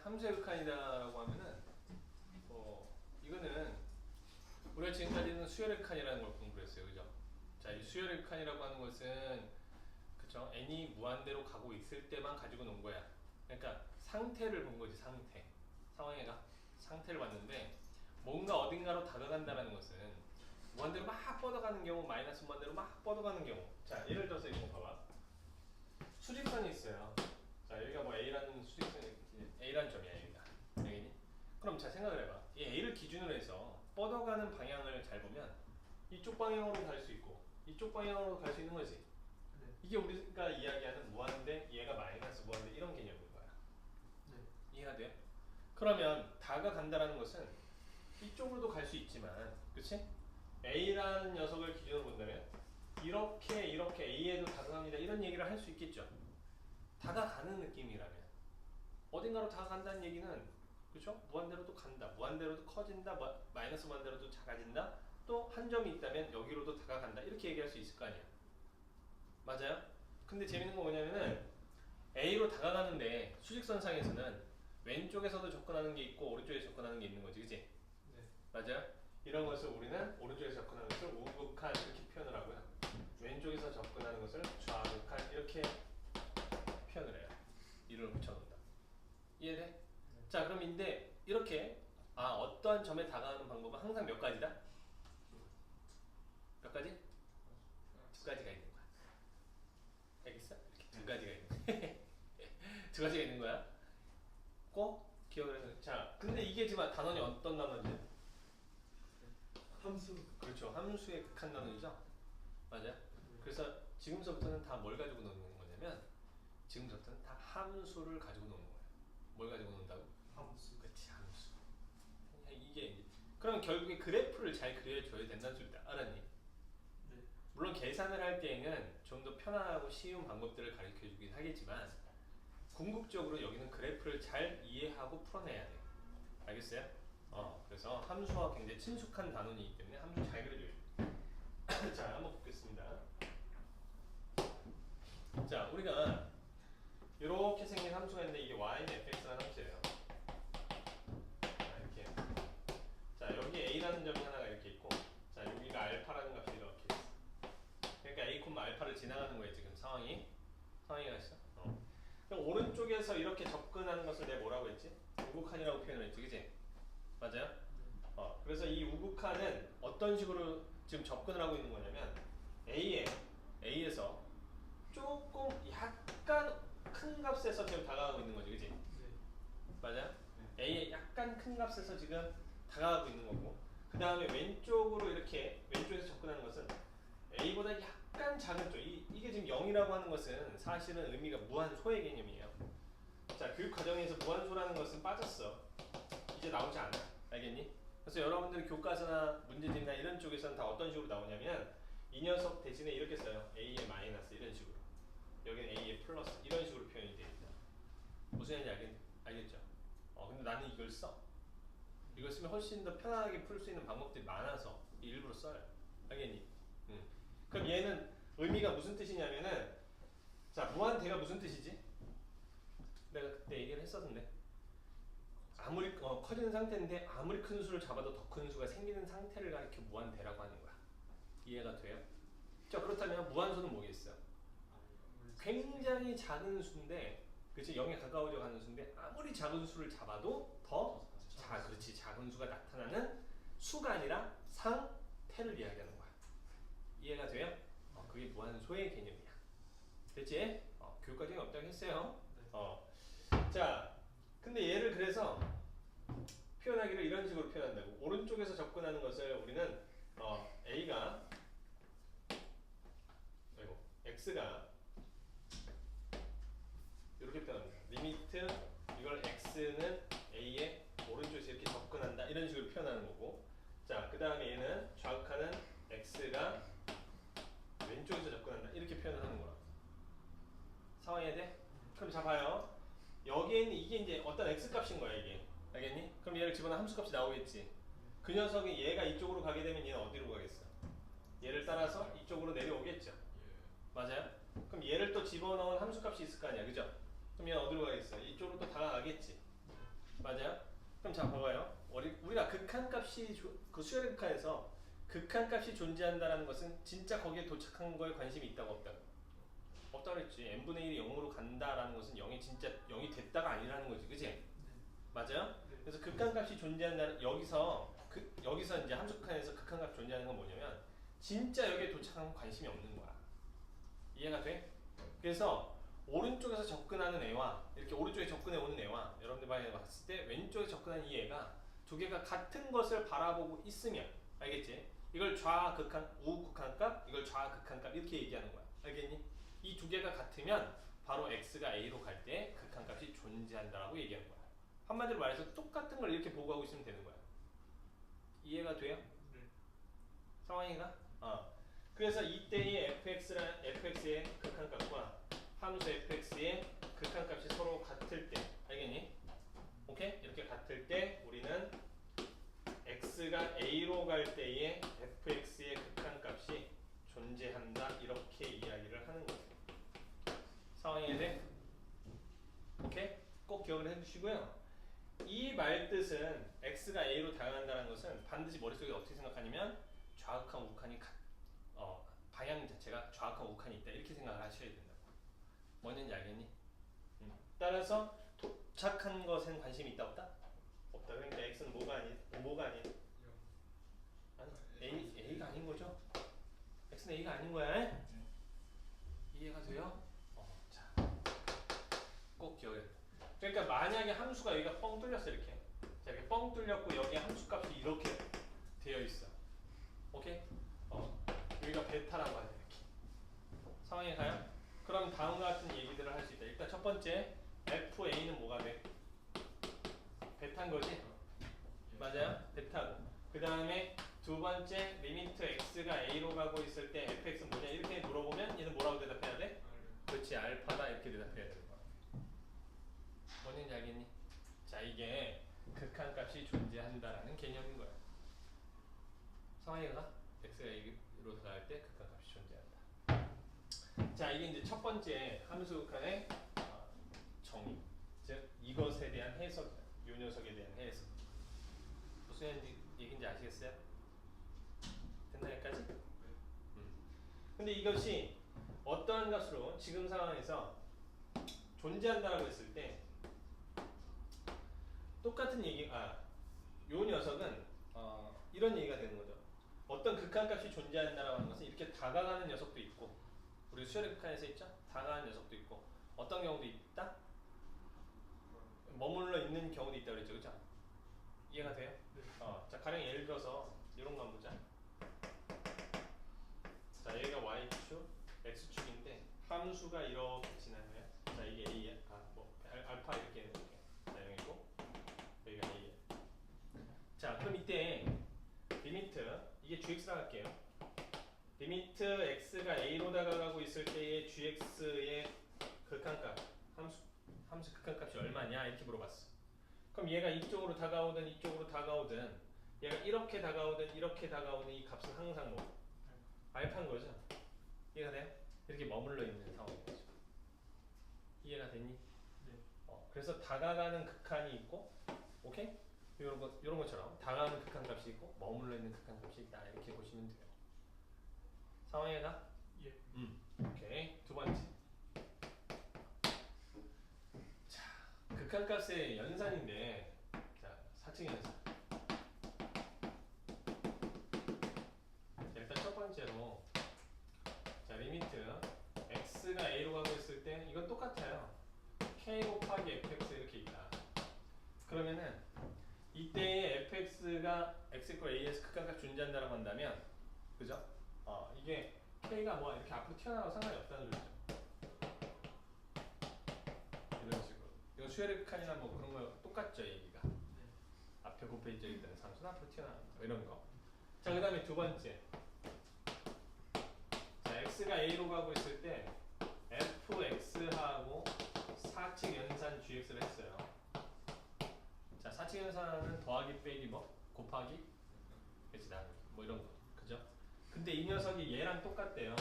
함수의 극한이다라고 하면은 이거는 우리가 지금까지는 수열의 극한이라는 걸 공부했어요, 그죠? 자, 이 수열의 극한이라고 하는 것은 그쵸? n이 무한대로 가고 있을 때만 가지고 논 거야. 그러니까 상태를 본 거지, 상태. 상황에가 상태를 봤는데 뭔가 어딘가로 다가간다는 것은 무한대로 막 뻗어가는 경우, 마이너스 무한대로 막 뻗어가는 경우. 자, 예를 들어서 이거 봐봐. 수직선이 있어요. 자, 여기가 뭐 A라는 수직선이, A라는 점이야, 여기가. 여기니? 그럼 자, 생각을 해봐. 이 A를 기준으로 해서 뻗어가는 방향을 잘 보면 이쪽 방향으로 갈 수 있고 이쪽 방향으로 갈 수 있는 거지. 네. 이게 우리가 이야기하는 무한대, 얘가 마이너스 무한대 이런 개념인 거야. 네. 이해가 돼요? 그러면 다가간다라는 것은 이쪽으로도 갈 수 있지만, 그치? A라는 녀석을 기준으로 본다면 이렇게 A에도 다가갑니다 이런 얘기를 할 수 있겠죠. 다가가는 느낌이라면 어딘가로 다가간다는 얘기는, 그쵸? 무한대로도 간다, 무한대로도 커진다, 마이너스 무한대로도 작아진다, 또 한 점이 있다면 여기로도 다가간다 이렇게 얘기할 수 있을 거 아니야. 맞아요? 근데 재밌는 거 뭐냐면은 A로 다가가는데 수직선상에서는 왼쪽에서도 접근하는 게 있고 오른쪽에서 접근하는 게 있는 거지, 그치? 네. 맞아요? 이런 것을 우리는 오른쪽에서 접근하는 것을 우극한 이렇게 표현을 하고요. 왼쪽에서 접근하는 것을 좌극한 이렇게 표현을 해요. 이름을 붙여놓는다. 이해돼? 네. 자, 그럼 인데 이렇게 어떠한 점에 다가가는 방법은 항상 몇 가지다? 몇 가지? 두 가지가 있는 거야. 알겠어? 이렇게 두 가지가 있는 두 가지가 있는 거야. 꼭 기억을 해서. 자, 근데 이게 지금 단원이 어떤 단원이죠? 함수. 그렇죠. 함수의 극한 단원이죠. 맞아요. 그래서 지금서부터는 다 뭘 가지고 노는 거냐면 지금서부터는 다 함수를 가지고 노는 거예요. 뭘 가지고 논다고? 함수. 그렇지, 함수. 이게 이제 그럼 결국에 그래프를 잘 그려줘야 된다는 소리다. 알았니? 네. 물론 계산을 할 때에는 좀 더 편하고 쉬운 방법들을 가르쳐주긴 하겠지만 궁극적으로 여기는 그래프를 잘 이해하고 풀어내야 돼. 알겠어요? 그래서 함수와 굉장히 친숙한 단원이기 때문에 함수 잘 그려줘야 돼. 자, 한번 보겠습니다. 자, 우리가 이렇게 생긴 함수가 있는데 이게 y는 fx라는 함수예요. 자, 이렇게. 자, 여기 a라는 점이 하나가 이렇게 있고, 자, 여기가 알파라는 값이 이렇게 있어. 그러니까 a, 알파를 지나가는 거예요, 지금 상황이. 상황이가 있어. 그럼 오른쪽에서 이렇게 접근하는 것을 내가 뭐라고 했지? 우극한이라고 표현을 했지, 그치? 맞아요? 그래서 이 우극한은 어떤 식으로 지금 접근을 하고 있는 거냐면 A에서 조금 약간 큰 값에서 지금 다가가고 있는 거지, 그치? 네. 맞아요? A의 약간 큰 값에서 지금 다가가고 있는 거고, 그 다음에 왼쪽으로 이렇게 왼쪽에서 접근하는 것은 A보다 약간 작은 쪽. 이게 지금 0이라고 하는 것은 사실은 의미가 무한소의 개념이에요. 자, 교육 과정에서 무한소라는 것은 빠졌어. 이제 나오지 않아. 알겠니? 그래서 여러분들이 교과서나 문제집이나 이런 쪽에서는 다 어떤 식으로 나오냐면 이 녀석 대신에 이렇게 써요. A의 마이너스 이런 식으로. 여기는 A의 플러스 이런 식으로 표현이 됩니다. 무슨 얘기인지 알겠죠? 근데 나는 이걸 써. 이걸 쓰면 훨씬 더 편하게 풀 수 있는 방법들이 많아서 일부러 써요. 알겠니? 그럼 얘는 의미가 무슨 뜻이냐면은, 자, 무한대가 무슨 뜻이지? 내가 그때 얘기를 했었는데 아무리 커지는 상태인데 아무리 큰 수를 잡아도 더 큰 수가 생기는 상태를 가리켜 무한대라고 하는 거야. 이해가 돼요? 자, 그렇다면 무한수는 뭐겠어요? 굉장히 작은 수인데, 그치? 0에 가까워져 가는 수인데 아무리 작은 수를 잡아도 그렇지, 작은 수가 나타나는 수가 아니라 상태를 이야기하는 거야. 이해가 돼요? 그게 무한소의 개념이야. 됐지? 교육과정이 없다고 했어요. 네. 자, 근데 얘를 그래서 표현하기를 이런 식으로 표현한다고. 오른쪽에서 접근하는 것을 우리는 A가 X가 이렇게 표현합니다. 리미트 이걸 X는 A의 오른쪽에서 이렇게 접근한다 이런 식으로 표현하는 거고, 자, 그 다음에 얘는 좌극하는 X가 왼쪽에서 접근한다 이렇게 표현을 하는 거라. 상황이 돼? 그럼 자, 봐요. 여기에는 이게 이제 어떤 X값인 거야, 이게. 알겠니? 그럼 얘를 집어넣으면 함수값이 나오겠지. 그 녀석이 얘가 이쪽으로 가게 되면 얘는 어디로 가겠어? 얘를 따라서 이쪽으로 내려오겠죠. 맞아요? 그럼 얘를 또 집어넣은 함수값이 있을 거 아니야, 그죠? 그럼 얘는 어디로 가겠어? 이쪽으로 또 다가가겠지. 맞아요? 그럼 자 봐봐요. 우리가 극한값이 그 수열의 극한에서 극한값이 존재한다는 것은 진짜 거기에 도착한 거에 관심이 있다고 없다고? 없다고 그랬지. n분의 1이 0으로 간다라는 것은 0이 진짜 0이 됐다가 아니라는 거지. 그치? 네. 맞아요? 네. 그래서 극한값이 존재한다는 여기서 이제 함수 극한에서 극한값이 존재하는 건 뭐냐면 진짜 여기에 도착한 관심이 없는 거야. 이해가 돼? 그래서 오른쪽에서 접근하는 애와 이렇게 오른쪽에 접근해 오는 애와 여러분들 방에 봤을 때 왼쪽에 접근하는 이 애가 두 개가 같은 것을 바라보고 있으면 알겠지? 이걸 좌극한 우극한값, 이걸 좌극한값 이렇게 얘기하는 거야. 알겠니? 이 두 개가 같으면 바로 x가 a로 갈 때 극한값이 존재한다라고 얘기하는 거야. 한마디로 말해서 똑같은 걸 이렇게 보고하고 있으면 되는 거야. 이해가 돼요? 네. 상황이가? 그래서 이때의 fx의 극한값과 함수 fx의 극한값이 서로 같을 때, 알겠니? 오케이? 이렇게 같을 때 우리는 x가 a로 갈 때의 fx의 극한값이 존재한다 이렇게 이야기를 하는 거죠. 상황이 돼? 오케이? 꼭 기억을 해주시고요. 이 말뜻은 x가 a로 다가간다는 것은 반드시 머릿속에 어떻게 생각하냐면 좌극한 우극한이 방향 자체가 좌극한 우극한이 있다 이렇게 생각을 하셔야 된다고. 뭐냐는지 알겠니? 따라서 도착한 것엔 관심이 있다 없다? 없다. 그러니까 x는 뭐가 아니에요? 아니 a가 아닌 거죠? x는 a가 아닌 거야. 이해가 돼요? 자, 꼭 기억해. 그러니까 만약에 함수가 여기가 뻥 뚫렸어 이렇게. 자, 이렇게 뻥 뚫렸고 여기에 함수값이 이렇게 되어 있어. 오케이? 여기가 베타라고 하죠 이렇게. 상황에 가요? 그럼 다음과 같은 얘기들을 할 수 있다. 일단 첫 번째 FA는 뭐가 돼? 베타인 거지? 맞아요? 베타고. 그 다음에 두 번째 리미트 x가 a로 가고 있을 때 fx는 뭐냐 이렇게 물어보면 얘는 뭐라고 대답해야 돼? 그렇지 알파다 이렇게 대답해야 되는 거야. 뭔지 알겠니? 자 이게 극한값이 존재한다라는 개념인 거야. 상황이가 x가 a로 들어갈 때 극한값이 존재한다. 자 이게 이제 첫 번째 함수 극한의 정의, 즉 이것에 대한 해석, 요 녀석에 대한 해석. 무슨 얘기인지 아시겠어요? 됐나 여기까지? 근데 이것이 어떠한 값으로 지금 상황에서 존재한다라고 했을 때 똑같은 요 녀석은 이런 얘기가 되는 거죠. 어떤 극한값이 존재한다라고 하는 것은 이렇게 다가가는 녀석도 있고 우리 수열의 극한에서 있죠? 다가가는 녀석도 있고 어떤 경우도 있다? 머물러 있는 경우도 있다 그랬죠, 그죠? 이해가 돼요? 네. 자 가령 예를 들어서 이런 거 한번 보자. 자 여기가 y축, x축인데 함수가 이렇게 지나면 자 이게 a야. 알파 이렇게 해놓을게. 자 여기고 여기가 a야. 자 그럼 이때 리미트 이게 gx라 할게요. 리미트 x가 a로 다가가고 있을 때의 gx의 극한값 함수 극한값이 얼마냐 이렇게 물어봤어. 그럼 얘가 이쪽으로 다가오든 이쪽으로 다가오든 얘가 이렇게 다가오든 이렇게 다가오든 이 값은 항상 뭐 알파인 거죠. 이해가 돼요? 이렇게 머물러 있는 상황인 거죠. 이해가 됐니? 네. 그래서 다가가는 극한이 있고 오케이? 이런 것처럼 다가가는 극한값이 있고 머물러 있는 극한값이 있다 이렇게 보시면 돼요. 상황이가? 예. 오케이. 두 번째. 자, 극한값의 연산인데, 자, 4층 연산. 자, 일단 첫 번째로, 자, 리미트 x가 a로 가고 있을 때 이건 똑같아요. k 곱하기 fx 이렇게 있다. 그러면은 이때의 fx가 x = a에서 극한값 존재한다라고 한다면, 그죠? 이게 k가 뭐 이렇게 앞으로 튀어나와도 상관이 없다는 소리죠. 이런 식으로. 이거 수열의 극한이나 뭐 그런 거 똑같죠, 얘기가. 네. 앞에 곱해져 있던 상수는 앞으로 튀어나온다. 이런 거. 자, 그 다음에 두 번째. 자, x가 a로 가고 있을 때 fx하고 4층 연산 gx를 했어요. 자, 4층 연산은 더하기 빼기 뭐? 곱하기? 그치, 나누기. 뭐 이런 거. 그죠? 근데 이 녀석이 얘랑 똑같대요.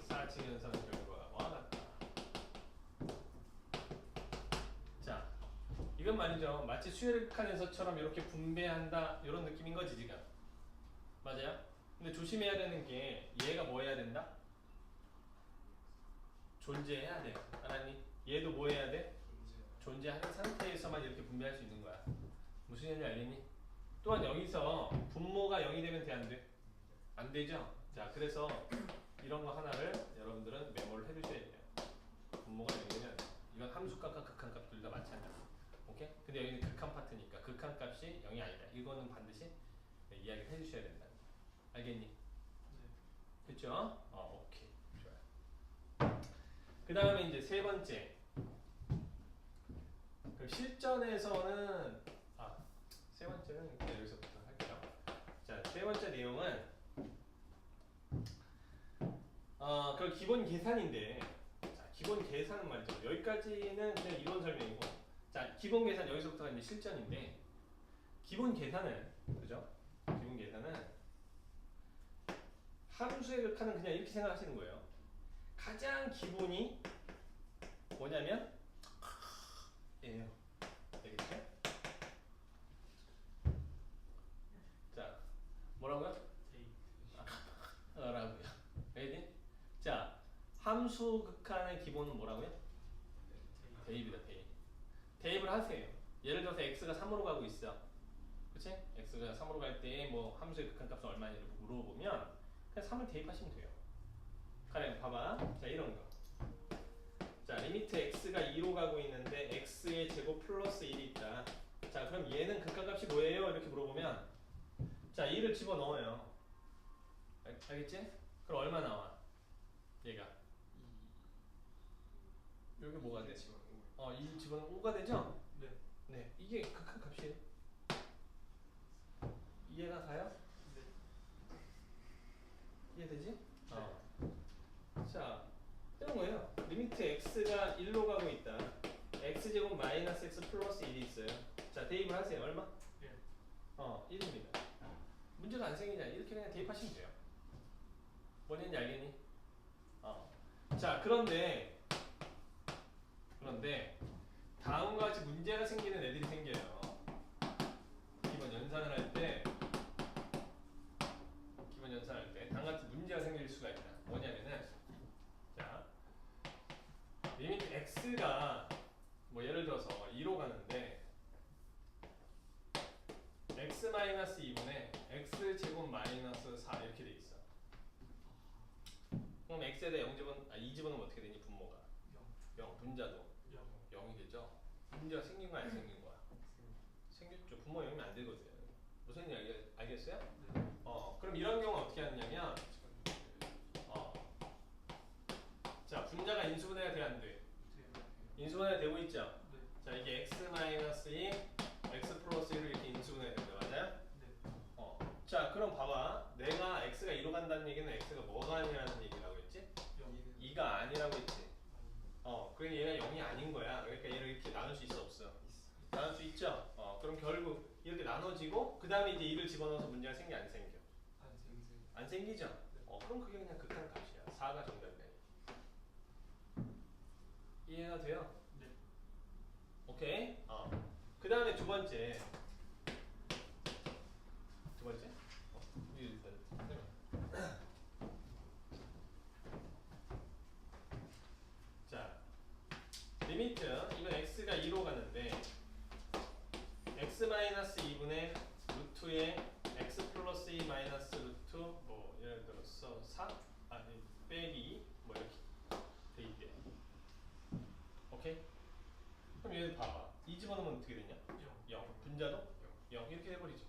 4층 연산 결과와 같다. 이건 말이죠. 마치 수열칸에서처럼 이렇게 분배한다 이런 느낌인 거지 지금. 맞아요? 근데 조심해야 되는 게 얘가 뭐 해야 된다? 존재해야 돼. 알았니? 얘도 뭐 해야 돼? 존재하는 상태에서만 이렇게 분배할 수 있는 거야. 무슨 얘기인지 알겠니? 또한 여기서 분모가 0이 되면 돼, 안 돼? 안 되죠? 자, 그래서 이런 거 하나를 여러분들은 메모를 해두셔야 돼요. 분모가 0이 되면 안 돼. 이건 함수값과 극한값 둘 다 마찬가지. 오케이? 근데 여기는 극한 파트니까 극한값이 0이 아니다. 이거는 반드시 이야기를 해주셔야 된다. 알겠니? 그쵸? 오케이. 좋아요. 그 다음에 이제 세 번째. 그럼 실전에서는, 세 번째는 그냥 여기서부터 할게요. 자, 세 번째 내용은, 그럼 기본 계산인데, 자, 기본 계산은 말이죠. 여기까지는 그냥 이론 설명이고, 자, 기본 계산 여기서부터가 이제 실전인데, 기본 계산은, 그죠? 기본 계산은, 함수의 극한은 그냥 이렇게 생각하시는 거예요. 가장 기본이 뭐냐면 예요. 되겠죠? 자, 뭐라고요? 라고요. 알겠지? 자, 함수 극한의 기본은 뭐라고요? 대입이다, 대입. 대입을 하세요. 예를 들어서 x가 3으로 가고 있어. 그치? x가 3으로 갈 때 뭐 함수의 극한 값은 얼마냐 이렇게 물어보면 그냥 3을 대입하시면 돼요. 가령 봐봐. 자, 이런 거. 자, 리미트 x가 2로 가고 있는데 x의 제곱 플러스 1이 있다. 자, 그럼 얘는 극한값이 뭐예요? 이렇게 물어보면 자, 2를 집어넣어요. 알겠지? 그럼 얼마 나와? 얘가 여기 뭐가 돼? 2 집어넣으면 5가 되죠? 네. 네, 이게 극한값이에요. 이해가 가요? 네. 이해되지? 자, 이런 거예요. 리미트 x가 1로 가고 있다. x제곱 마이너스 x 플러스 1이 있어요. 자, 대입을 하세요. 얼마? 1입니다. 문제가 안 생기냐? 이렇게 그냥 대입하시면 돼요. 뭔지 알겠니? 자, 그런데 다음과 같이 문제가 생기는 애들이 생겨요. 기본 연산을 할 때 다음과 같이 문제가 생길 수가 있다. 뭐냐면은 자, 리미트 x가 뭐 예를 들어서 2로 가는데 x 마이너스 2분의 x 제곱 마이너스 4 이렇게 돼 있어. 그럼 x에다 2 집어넣으면 어떻게 되니? 분모가 0, 분자도 0이 되죠. 문제가 생긴 거야, 안 생긴 거야? 생겼죠. 분모 0이면 안 되거든. 무슨 얘기 알겠어요? 그럼 이런 경우 어떻게 하느냐면 자, 분자가 인수분해가 돼, 안 돼? 인수분해가 되고 있죠? 자, 이게 x-2 x 플러스 1을 이렇게 인수분해가 된다. 맞아요? 자, 그럼 봐봐. 내가 x가 2로 간다는 얘기는 x가 뭐가 아니라는 얘기라고 했지? 2가 아니라고 했지? 그러니까 얘가 0이 아닌 거야. 그러니까 얘를 이렇게 나눌 수 있어, 없어? 나눌 수 있죠? 그럼 결국 이렇게 나눠지고 그 다음에 이제 2를 집어넣어서 문제가 생겨, 안 생겨? 안 생기죠? 그럼 그게 그냥 극한값이야. 4가 정답이야. 이해가 돼요? 네. 오케이? 그 다음에 두 번째. 자, 리미트 이건 x가 2로 가는데 x-2분의 루트의 x 플러스 2 마이너스 루트 뭐 예를 들어서 4? 빼기 뭐 이렇게 돼 있대. 오케이? 그럼 얘를 봐봐. 2 집어넣으면 어떻게 되냐? 0. 분자도 0 이렇게 해버리죠.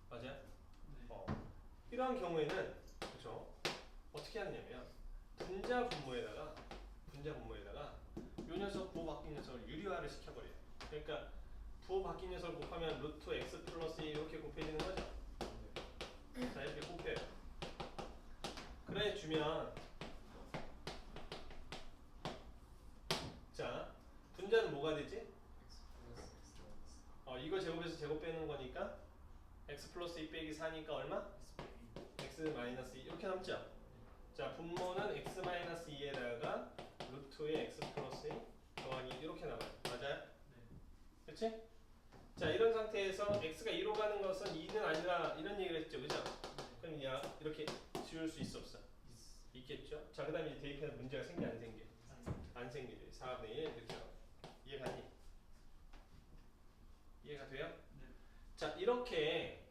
맞아요? 이러한 경우에는 그렇죠? 어떻게 하느냐면 분자 분모에다가 요 녀석 부호 바뀐 녀석을 유리화를 시켜버려요. 그러니까 부호 바뀐 녀석을 곱하면 루트 x 플러스 2 이렇게 곱해지는 거죠. 자, 이렇게 곱해요. 그래 주면 자, 분자는 뭐가 되지? 이거 제곱해서 제곱 빼는 거니까 x 플러스 2 빼기 4니까 얼마? x 마이너스 2 이렇게 남죠? 자, 분모는 x 마이너스 2에다가 루트의 x 플러스 2 더하기 이렇게 나와요. 맞아요? 그렇죠? 그치? 자, 이런 상태에서 x가 2로 가는 것은 2는 아니라 이런 얘기를 했죠. 그죠? 그럼 야 이렇게 지울 수 있어 없어? 있겠죠? 자, 그 다음에 대입해서 문제가 생겨 안 생겨? 안 생기죠. 4분의 1 이렇게 나와. 이해가니? 이해가 돼요? 네. 자, 이렇게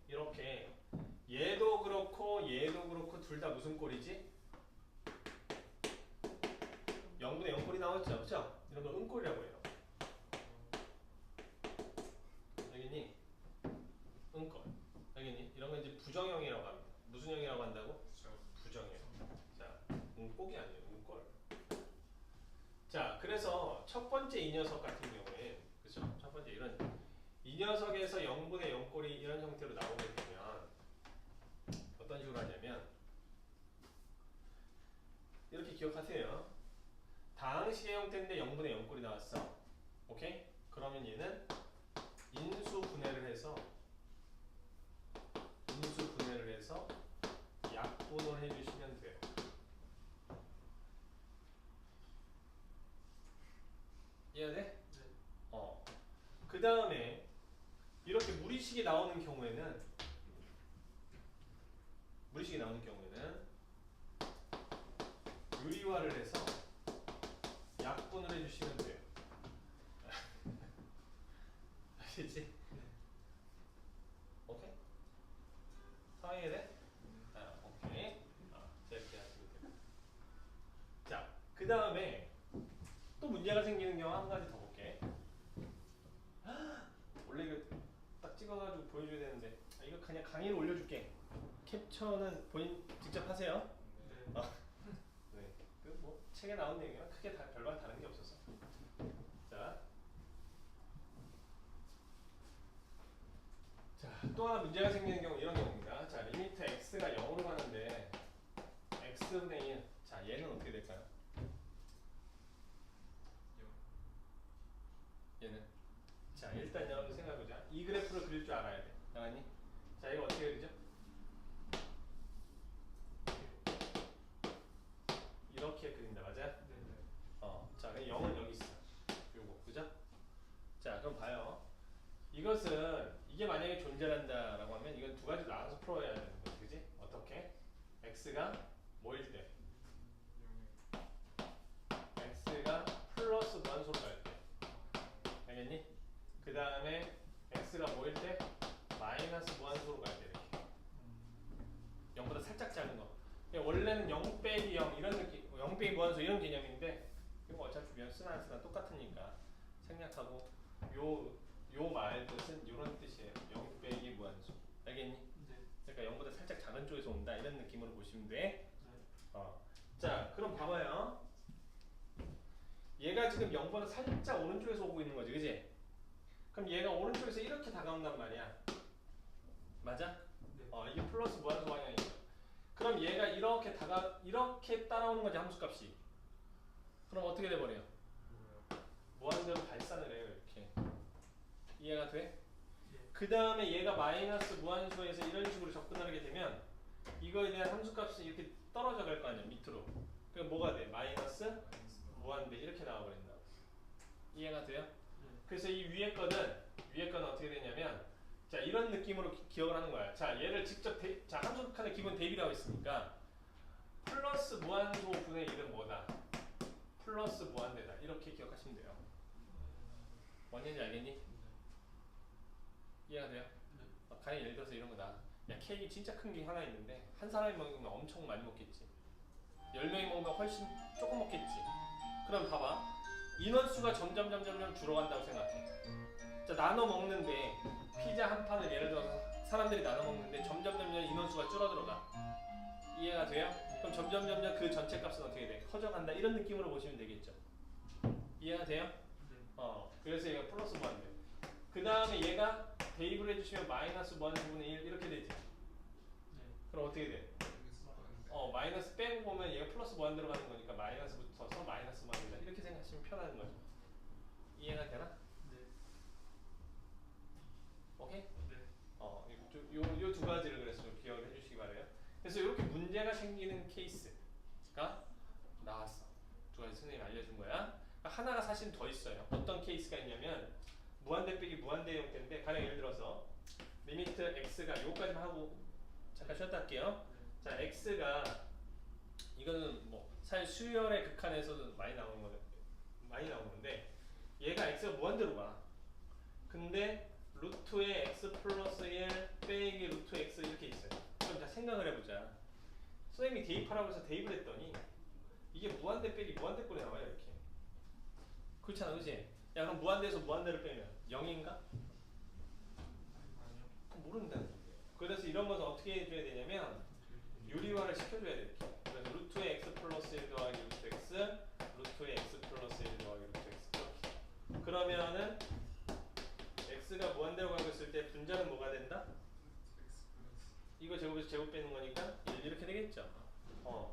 얘도 그렇고 둘 다 무슨 꼴이지? 0분의 0꼴이 나왔죠? 그쵸? 이런 걸 음꼴이라고 해요. 알겠니? 음꼴. 알겠니? 이런 건 이제 부정형이라고 합니다. 무슨 형이라고 한다고? 부정형. 자, 음꼴이 아니에요. 음꼴. 자, 그래서 첫 번째 이 녀석 같은 경우에, 그죠? 첫 번째 이 녀석에서 0분의 0꼴이 이런 형태로 나오게 되면 어떤 식으로 하냐면 이렇게 기억하세요. 다항식의 형태인데 0분의 0꼴이 나왔어. 오케이? 그러면 얘는 인수분해를 해서 약분을 해주시면 돼요. 이해돼? 네. 그 다음에 이렇게 무리식이 나오는 경우에는 유리화를 해서 약분을 해주시면 돼요. 아시지? 네. 오케이? 상황이 돼? 오케이. 이렇게 하시면 돼요. 자, 그 다음에 또 문제가 생기는 경우 한 가지 더 볼게. 원래 이거 딱 찍어가지고 보여줘야 되는데 이거 그냥 강의를 올려줄게. 캡처는 본인 직접 하세요. 네. 네. 그 뭐 책에 나온 내용이랑 크게 별반 다른 게 없어서. 자, 또 하나 문제가 생기는 경우 이런 경우입니다. 자, 리미트 x가 0으로 가는데 x분의 1. 자, 얘는 어떻게 될까요? 얘는 자, 일단 여러분 생각해보자. 이 그래프를 그릴 줄 알아야 돼. 나가니? 자, 이거 어떻게 그리죠? 이렇게 그린다, 맞아? 네. 자, 그럼 0은 여기 있어. 요거, 그죠? 자, 그럼 봐요. 이것은 이게 만약에 존재한다라고 하면 이건 두 가지 나눠서 풀어야 되는 거지, 그지? 어떻게? x가 뭐일 때? x가 플러스 무한소로 갈 때. 알겠니? 그 다음에 x가 뭐일 때? 마이너스 무한소로 갈 때 이렇게. 0보다 살짝 작은 거. 원래는 0 빼기 0 이런 느낌, 0 빼기 무한소 이런 개념인데 이거 어차피 그냥 쓰나 안 쓰나 똑같으니까 생략하고 요 말 뜻은 이런 뜻이에요. 0 빼기 무한소. 알겠니? 네. 그러니까 0보다 살짝 작은 쪽에서 온다 이런 느낌으로 보시면 돼. 네. 자, 그럼 봐봐요. 얘가 지금 0보다 살짝 오른쪽에서 오고 있는 거지, 그지? 그럼 얘가 오른쪽에서 이렇게 다가온단 말이야. 맞아? 네. 이게 플러스 무한소 방향이죠. 그럼 얘가 이렇게 따라오는 거지, 함수값이. 그럼 어떻게 돼버려요? 무한대로 발산을 해요, 이렇게. 이해가 돼? 예. 그 다음에 얘가 마이너스 무한소에서 이런 식으로 접근하게 되면 이거에 대한 함수값이 이렇게 떨어져 갈 거 아니야, 밑으로. 그럼 뭐가 돼? 마이너스 무한대 이렇게 나와버린다. 이해가 돼요? 네. 그래서 이 위에 거는 어떻게 되냐면 자, 이런 느낌으로 기억을 하는 거야. 자, 얘를 직접 자, 함수 칸에 기본 대입이라고 했으니까 플러스 무한소 분의 1은 뭐다? 플러스 무한대다. 이렇게 기억하시면 돼요. 뭔지 알겠니? 이해가 돼요? 네. 간에 예를 들어서 이런 거다. 야, 케이크 진짜 큰 게 하나 있는데 한 사람이 먹으면 엄청 많이 먹겠지. 10명이 먹으면 훨씬 조금 먹겠지. 그럼 봐봐. 인원수가 점점 줄어간다고 생각해. 자, 나눠 먹는데 피자 한 판을 예를 들어서 사람들이 나눠 먹는데 점점 인원수가 줄어들어가. 이해가 돼요? 그럼 점점 그 전체 값은 어떻게 돼? 커져간다. 이런 느낌으로 보시면 되겠죠. 이해가 돼요? 네. 그래서 얘가 플러스 무한대. 그 다음에 얘가 대입을 해주시면 마이너스 무한소분의 1 이렇게 되지. 네. 그럼 어떻게 돼? 마이너스 빼고 보면 얘가 플러스 무한대로 가는 거니까 마이너스 붙어서 마이너스 무한대다. 이렇게 생각하시면 편한 거죠. 이해가 되나? 네. 오케이? 네. 요 두 가지를 그래서 좀 기억을 해주시기 바래요. 그래서 이렇게 문제가 생기는 케이스가 나왔어. 두 가지 선생님이 알려준 거야. 하나가 사실 더 있어요. 어떤 케이스가 있냐면 무한대 빼기 무한대 형태인데 가령 예를 들어서 리미트 x가 요거까지만 하고 잠깐 쉬었다 할게요. 자 x가 이거는 뭐 사실 수열의 극한에서도 많이 나오는 건데 얘가 x가 무한대로 가. 근데 루트의 x 플러스 1 빼기 루트 x 이렇게 있어요. 그럼 자 생각을 해보자. 선생님이 대입하라고 해서 대입을 했더니 이게 무한대 빼기 무한대꼴이 나와요 이렇게. 그렇잖아 그치? 야 그럼 무한대에서 무한대를 빼면 0인가? 모른다는 얘기예요. 그래서 이런 것은 어떻게 해줘야 되냐면 유리화를 시켜줘야 돼 이렇게. 그래서 루트의 x 플러스 1 더하기 루트 x 루트의 x 플러스 1 더하기 루트 x 이렇게. 그러면은 x가 무한대로 가고 있을 때 분자는 뭐가 된다? 이거 제곱에서 제곱 빼는 거니까 1 이렇게 되겠죠.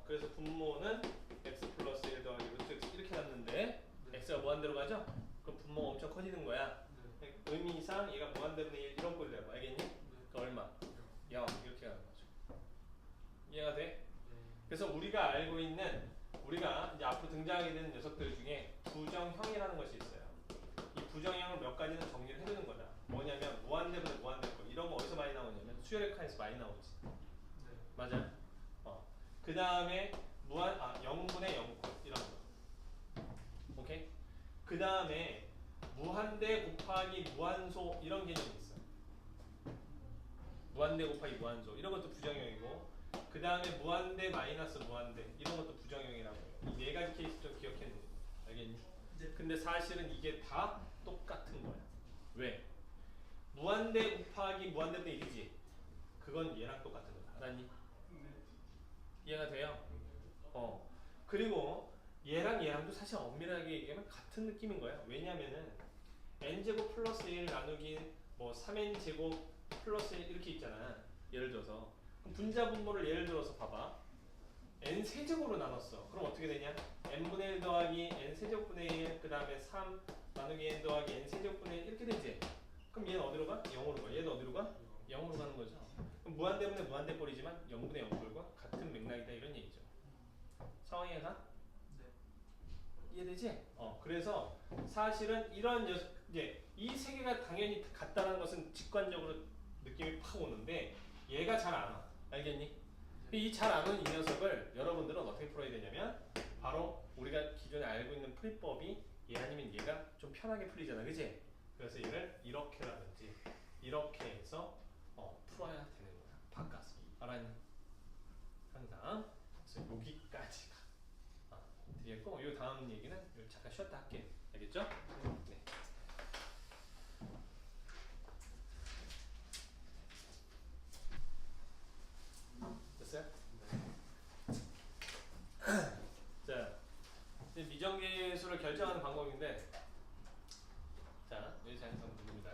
그래서 분모는 x 플러스 1 더하기 루트 x 이렇게 났는데 x가 무한대로 가죠? 그럼 분모가 엄청 커지는 거야. 의미상 얘가 무한대로 1 이런 꼴이라고 알겠니? 그러니까 얼마? 0 이렇게 가는 거죠. 이해가 돼? 그래서 우리가 알고 있는 우리가 이제 앞으로 등장하게 되는 녀석들 중에 부정형이라는 것이 있어요. 이 부정형을 몇 가지는 정리를 해두는 거다. 뭐냐면 무한대보다 무한대꼴 이런 거 어디서 많이 나오냐면 수열의 칸에서 많이 나오지. 맞아? 그 다음에 0분의 0꼴 이런 거. 오케이? 그 다음에 무한대 곱하기 무한소 이런 개념이 있어. 무한대 곱하기 무한소 이런 것도 부정형이고 그 다음에 무한대 마이너스 무한대 이런 것도 부정형이라고 해요. 이 네 가지 케이스 좀 기억해 놓는 거. 알겠니? 네. 근데 사실은 이게 다 똑같은 거야. 왜? 무한대 곱하기 무한대분의 1이지. 그건 얘랑 똑같은 거다. 알았니? 네. 이해가 돼요? 그리고 얘랑 얘랑도 사실 엄밀하게 얘기하면 같은 느낌인 거야. 왜냐면은 n제곱 플러스 1 나누기 뭐 3n제곱 플러스 1 이렇게 있잖아. 예를 들어서 그럼 분자 분모를 예를 들어서 봐봐. n 세제곱으로 나눴어. 그럼 어떻게 되냐? n분의 1 더하기 n 세제곱분의 1 그 다음에 3 나누기 n 더하기 n 세제곱분의 1 이렇게 되지? 그럼 얘는 어디로 가? 0으로 가. 얘도 어디로 가? 0으로 가는 거죠. 그럼 무한대분의 무한대꼴이지만 0분의 0꼴과 같은 맥락이다 이런 얘기죠. 상황이 가? 네. 이해되지? 그래서 사실은 이런 이제 이 세 개가 당연히 같다는 것은 직관적으로 느낌이 팍 오는데 얘가 잘 안 와. 알겠니? 이 잘 안 오는 이 녀석을 여러분들은 어떻게 풀어야 되냐면 바로 우리가 기존에 알고 있는 풀이법이 얘 아니면 얘가 좀 편하게 풀리잖아. 그치? 그래서 얘를 이렇게라든지 이렇게 해서 풀어야 되는 거야. 바꿔서. 알았니? 항상. 그래서 여기까지가 드리겠고 이 다음 얘기는 잠깐 쉬었다 할게. 알겠죠? 네. 됐어요? 자, 이제 미정계수를 결정하는 방법인데, 자, 여기 자연성 부분입니다.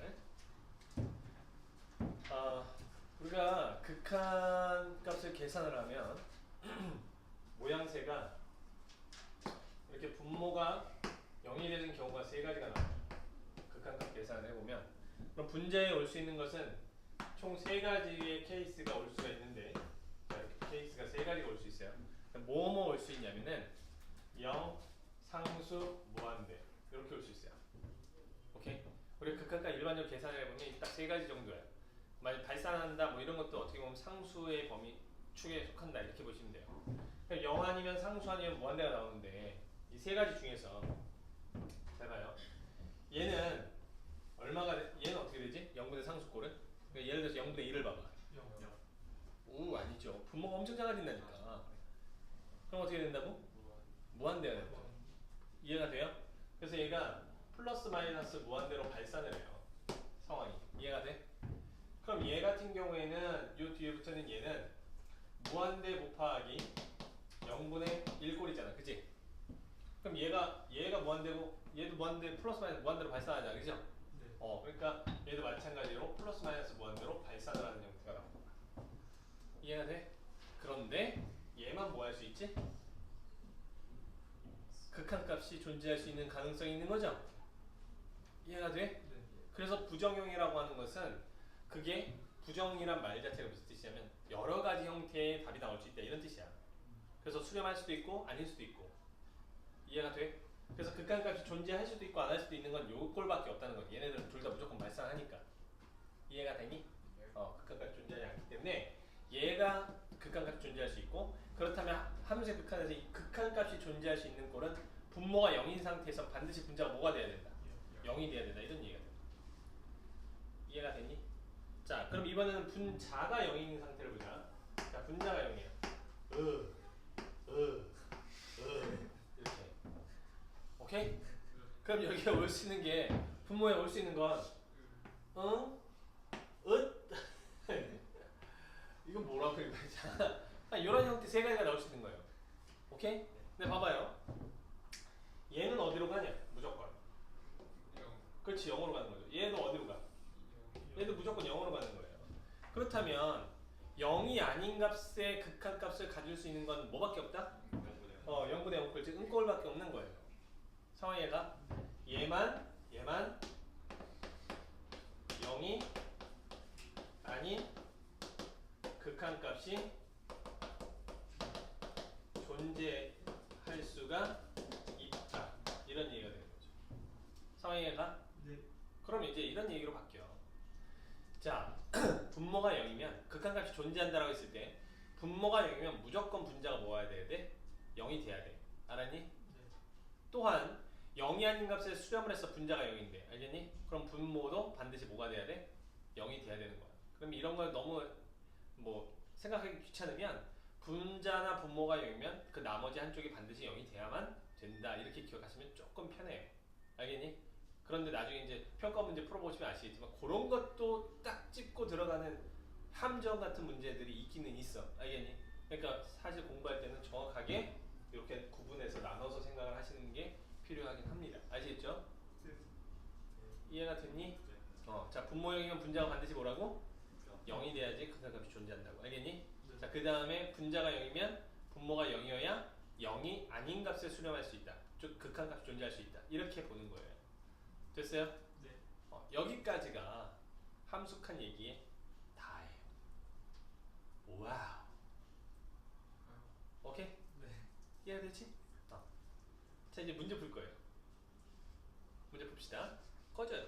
우리가 극한 값을 계산을 하면 모양새가 이렇게 분모가 0이 되는 경우가 세 가지가 나와요. 극한값 계산을 해보면 그럼 분자에 올 수 있는 것은 총 세 가지의 케이스가 올 수가 있는데 이렇게 케이스가 세 가지가 올 수 있어요. 뭐뭐 올 수 있냐면은 0, 상수, 무한대 이렇게 올 수 있어요. 오케이? 우리 극한값 일반적으로 계산을 해보면 딱 세 가지 정도야. 만약 발산한다 뭐 이런 것도 어떻게 보면 상수의 범위 축에 속한다 이렇게 보시면 돼요. 0 아니면 상수 아니면 무한대가 나오는데 이 세 가지 중에서 잘 봐요. 얘는 얘는 어떻게 되지? 0분의 상수꼴은? 그러니까 예를 들어서 0분의 1을 봐봐. 0. 아니죠. 분모가 엄청 작아진다니까. 그럼 어떻게 된다고? 무한대가 된다. 이해가 돼요? 그래서 얘가 플러스 마이너스 무한대로 발산을 해요. 상황이. 이해가 돼? 그럼 얘 같은 경우에는 요 뒤에 붙어있는 얘는 무한대 곱하기 0분의 1꼴이잖아. 그치? 그럼 얘가 무한대고 얘도 무한대 플러스 마이너스 무한대로 발산하잖아. 그죠? 네. 그러니까 얘도 마찬가지로 플러스 마이너스 무한대로 발산을 하는 형태가 나옵니다. 이해가 돼? 그런데 얘만 뭐 할 수 있지? 극한값이 존재할 수 있는 가능성이 있는 거죠? 이해가 돼? 네. 그래서 부정형이라고 하는 것은 그게 부정이란 말 자체가 무슨 뜻이냐면 여러 가지 형태의 답이 나올 수 있다 이런 뜻이야. 그래서 수렴할 수도 있고 아닐 수도 있고. 이해가 돼? 그래서 극한값이 존재할 수도 있고 안 할 수도 있는 건 요 꼴밖에 없다는 거지. 얘네들은 둘 다 무조건 발생하니까. 이해가 되니? 극한값이 존재하지 않기 때문에 얘가 극한값이 존재할 수 있고, 그렇다면 함수의 극한에서 이 극한값이 존재할 수 있는 꼴은 분모가 0인 상태에서 반드시 분자가 뭐가 돼야 된다? 0이 돼야 된다. 이런 얘기가 돼. 이해가 되니? 자, 그럼 이번에는 분자가 0인 상태를 보자. 자, 분자가 0이야. 이렇게. 오케이? 그럼 여기에 올 수 있는 게, 분모에 올 수 있는 건 응? 엇? 이건 뭐라고 읽어야 이런 형태 세 가지가 나올 수 있는 거예요. 오케이? 근데 봐봐요. 얘는 어디로 가냐? 무조건. 그렇지, 0으로 가는 거죠. 얘도 어디로 가? 얘도 무조건 0으로 가는 거예요. 그렇다면 0이 아닌 값의 극한값을 가질 수 있는 건 뭐밖에 없다? 0분의 0꼴, 즉 은꼴밖에 없는 거예요. 상황이가 얘만 0이 아닌 극한값이 존재할 수가 있다. 이런 얘기가 되는 거죠. 상황이가? 네. 그럼 이제 이런 얘기로 바뀌어. 자, 분모가 0이면 극한값이 존재한다라고 했을 때 분모가 0이면 무조건 분자가 뭐야 돼야 돼? 0이 돼야 돼. 알았니? 네. 또한 0이 아닌 값에 수렴을 해서 분자가 0인데 알겠니? 그럼 분모도 반드시 뭐가 돼야 돼? 0이 돼야 되는 거야. 그럼 이런 걸 너무 뭐 생각하기 귀찮으면 분자나 분모가 0이면 그 나머지 한쪽이 반드시 0이 돼야만 된다. 이렇게 기억하시면 조금 편해요. 알겠니? 그런데 나중에 이제 평가 문제 풀어보시면 아시겠지만 그런 것도 딱 짚고 들어가는 함정 같은 문제들이 있기는 있어. 알겠니? 그러니까 사실 공부할 때는 정확하게 이렇게 구분해서 나눠서 생각을 하시는 게 필요하긴 합니다. 아시겠죠? 네. 이해가 됐니? 자, 분모형이면 분자가 반드시 뭐라고? 0이 돼야지 극한값이 존재한다고. 알겠니? 네. 자, 그 다음에 분자가 0이면 분모가 0이어야 0이 아닌 값에 수렴할 수 있다. 즉 극한값이 존재할 수 있다. 이렇게 보는 거예요. 됐어요? 네. 여기까지가 함수칸 얘기의 다예요. 와우. 오케이? 네. 이해가 되지? 자, 이제 문제 풀 거예요. 문제 풉시다. 꺼져요.